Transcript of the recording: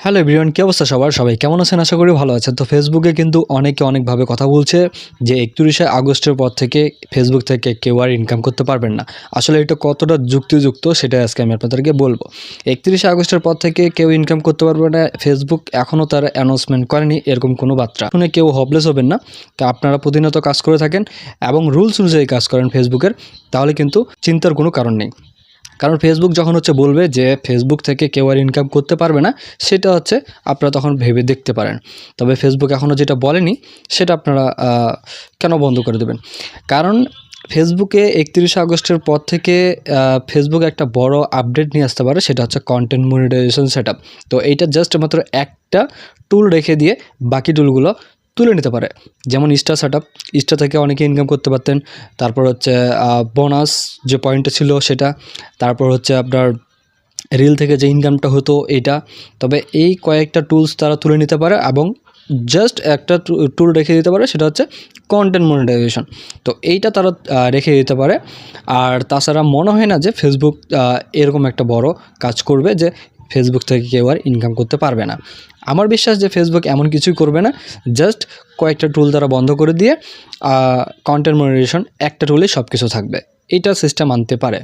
Hello everyone, কী অবস্থা সবাই কেমন আছেন? আশা করি ভালো আছেন। তো ফেসবুকে কিন্তু অনেকে অনেকভাবে কথা বলছে যে 31শে আগস্টের পর থেকে ফেসবুক থেকে কেউ আর ইনকাম করতে পারবেন না। আসলে এটা কতটা যুক্তিযুক্ত সেটা আজকে আমি আপনাদেরকে বলবো। 31শে আগস্টের পর থেকে কেউ ইনকাম করতে পারবে না, ফেসবুক এখনও তার অ্যানাউন্সমেন্ট করেনি এরকম কোনো বার্তা শুনে কেউ হপলেস হবেন না। তা আপনারা প্রতিনিয়ত কাজ করে থাকেন এবং রুলস অনুযায়ী কাজ করেন ফেসবুকের, তাহলে কিন্তু চিন্তার কোনো কারণ নেই। কারণ ফেসবুক যখন বলবে যে ফেসবুক থেকে কেউ আর ইনকাম করতে পারবে না, সেটা আপনারা তখন ভেবে দেখতে পারেন। তবে ফেসবুক এখনও যেটা বলেনি সেটা আপনারা কেন বন্ধ করে দেবেন? কারণ ফেসবুকে 31শে আগস্টের পর থেকে ফেসবুক একটা বড় আপডেট নিয়ে আসতে পারে, সেটা হচ্ছে কন্টেন্ট মনিটাইজেশন সেটআপ। তো এইটা জাস্ট মাত্র একটা টুল রেখে দিয়ে বাকি টুলগুলো তুলে নিতে পারে। যেমন ইনস্টা থেকে অনেকে ইনকাম করতে পারতেন। তারপর বোনাস যে পয়েন্টটা ছিল সেটা, তারপর আপনার রিল থেকে যে ইনকামটা হতো এইটা। তবে এই কয়েকটা টুলস তারা তুলে নিতে পারে এবং জাস্ট একটা টুল রেখে দিতে পারে, সেটা হচ্ছে কন্টেন্ট মনিটাইজেশন। তো এইটা তারা রেখে দিতে পারে। আর তাছাড়া মনে হয় না যে ফেসবুক এরকম একটা বড় কাজ করবে যে ফেসবুক থেকে কেউ আর ইনকাম করতে পারবে না। আমার বিশ্বাস যে ফেসবুক এমন কিছুই করবে না, জাস্ট কয়েকটা টুল তারা বন্ধ করে দিয়ে কন্টেন্ট মনিটাইজেশন একটা টুলেই সব কিছু থাকবে, এইটা সিস্টেম আনতে পারে।